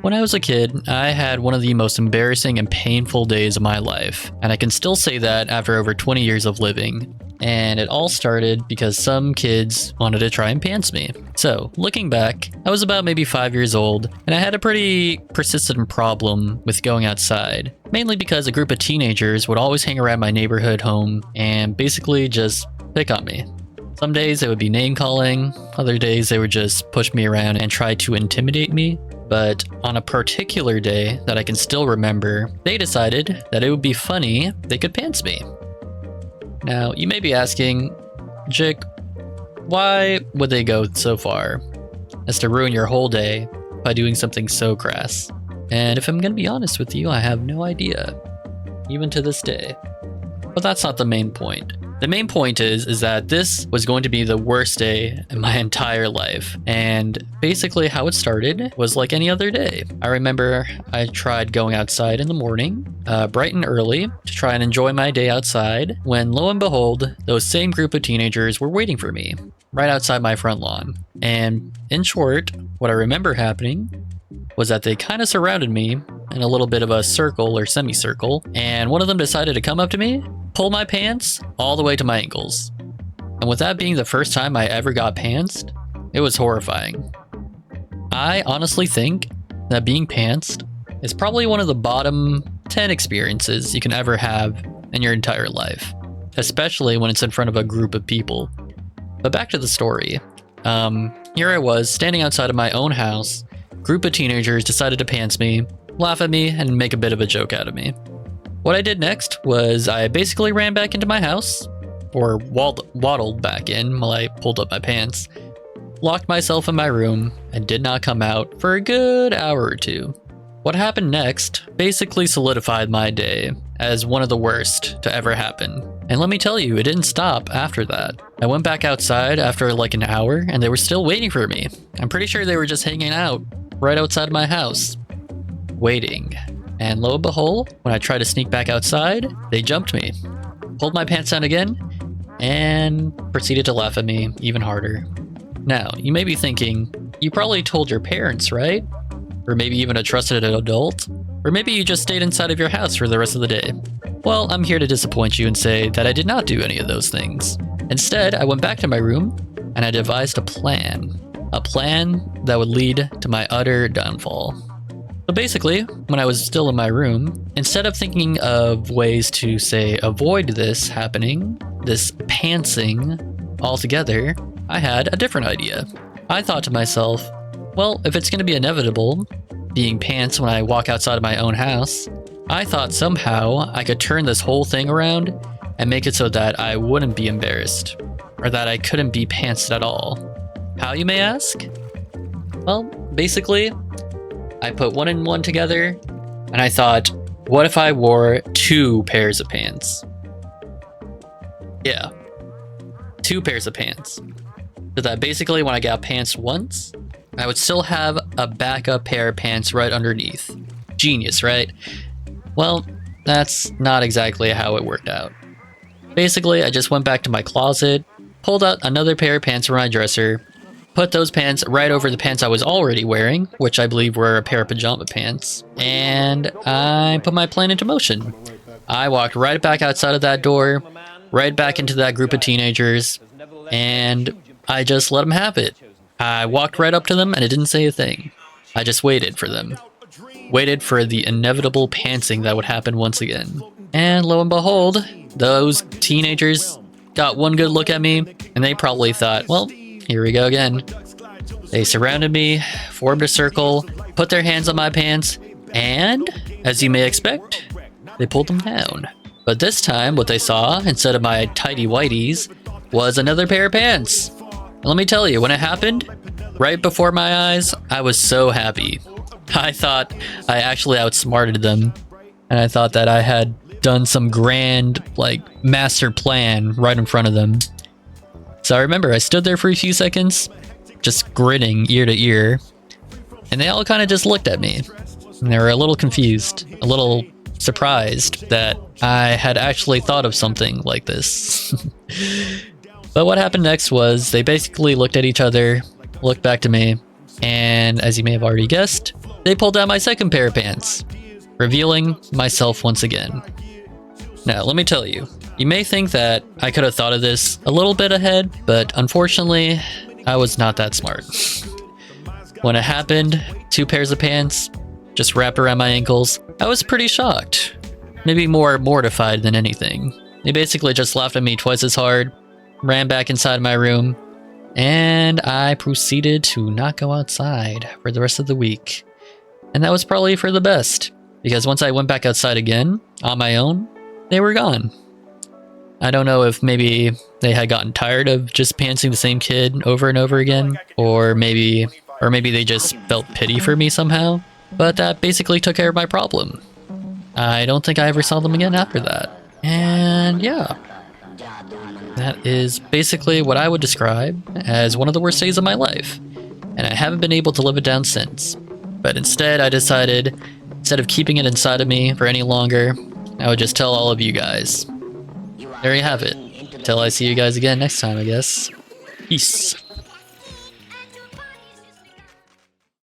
When I was a kid, I had one of the most embarrassing and painful days of my life, and I can still say that after over 20 years of living. And it all started because some kids wanted to try and pants me. So, looking back, I was about maybe 5 years old, and I had a pretty persistent problem with going outside. Mainly because a group of teenagers would always hang around my neighborhood home and basically just pick on me. Some days it would be name calling, other days they would just push me around and try to intimidate me. But on a particular day that I can still remember, they decided that it would be funny they could pants me. Now, you may be asking, Jake, why would they go so far as to ruin your whole day by doing something so crass? And if I'm gonna be honest with you, I have no idea, even to this day. But that's not the main point. The main point is that this was going to be the worst day in my entire life. And basically how it started was like any other day. I remember I tried going outside in the morning, bright and early, to try and enjoy my day outside, when lo and behold, those same group of teenagers were waiting for me right outside my front lawn. And in short, what I remember happening was that they kind of surrounded me in a little bit of a circle or semicircle, and one of them decided to come up to me, pull my pants all the way to my ankles. And with that being the first time I ever got pantsed, it was horrifying. I honestly think that being pantsed is probably one of the bottom 10 experiences you can ever have in your entire life, especially when it's in front of a group of people. But back to the story. Here I was standing outside of my own house. Group of teenagers decided to pants me, laugh at me, and make a bit of a joke out of me. What I did next was I basically ran back into my house, or waddled back in while I pulled up my pants, locked myself in my room, and did not come out for a good hour or two. What happened next basically solidified my day as one of the worst to ever happen. And let me tell you, it didn't stop after that. I went back outside after like an hour, and they were still waiting for me. I'm pretty sure they were just hanging out right outside my house, waiting. And lo and behold, when I tried to sneak back outside, they jumped me, pulled my pants down again, and proceeded to laugh at me even harder. Now, you may be thinking, you probably told your parents, right? Or maybe even a trusted adult? Or maybe you just stayed inside of your house for the rest of the day. Well, I'm here to disappoint you and say that I did not do any of those things. Instead, I went back to my room and I devised a plan. A plan that would lead to my utter downfall. So basically, when I was still in my room, instead of thinking of ways to, say, avoid this happening, this pantsing altogether, I had a different idea. I thought to myself, well, if it's going to be inevitable, being pants when I walk outside of my own house, I thought somehow I could turn this whole thing around and make it so that I wouldn't be embarrassed, or that I couldn't be pantsed at all. How, you may ask? Well, basically, I put one and one together, and I thought, what if I wore 2 pairs of pants? Yeah, 2 pairs of pants. So that basically when I got pants once, I would still have a backup pair of pants right underneath. Genius, right? Well, that's not exactly how it worked out. Basically, I just went back to my closet, pulled out another pair of pants from my dresser, put those pants right over the pants I was already wearing, which I believe were a pair of pajama pants, and I put my plan into motion. I walked right back outside of that door, right back into that group of teenagers, and I just let them have it. I walked right up to them and I didn't say a thing. I just waited for them. Waited for the inevitable pantsing that would happen once again. And lo and behold, those teenagers got one good look at me, and they probably thought, well, here we go again. They surrounded me, formed a circle, put their hands on my pants, and, as you may expect, they pulled them down. But this time, what they saw, instead of my tidy whities, was another pair of pants. And let me tell you, when it happened, right before my eyes, I was so happy. I thought I actually outsmarted them, and I thought that I had done some grand, master plan right in front of them. So I remember I stood there for a few seconds, just grinning ear to ear, and they all kind of just looked at me. And they were a little confused, a little surprised that I had actually thought of something like this. But what happened next was they basically looked at each other, looked back to me, and as you may have already guessed, they pulled out my second pair of pants, revealing myself once again. Now, let me tell you, you may think that I could have thought of this a little bit ahead, but unfortunately, I was not that smart. When it happened, 2 pairs of pants just wrapped around my ankles, I was pretty shocked. Maybe more mortified than anything. They basically just laughed at me twice as hard, ran back inside my room, and I proceeded to not go outside for the rest of the week. And that was probably for the best, because once I went back outside again, on my own, they were gone. I don't know if maybe they had gotten tired of just pantsing the same kid over and over again, or maybe they just felt pity for me somehow, but that basically took care of my problem. I don't think I ever saw them again after that. And yeah, that is basically what I would describe as one of the worst days of my life, and I haven't been able to live it down since. But instead, I decided, instead of keeping it inside of me for any longer, I would just tell all of you guys. There you have it. Till I see you guys again next time, I guess. Peace.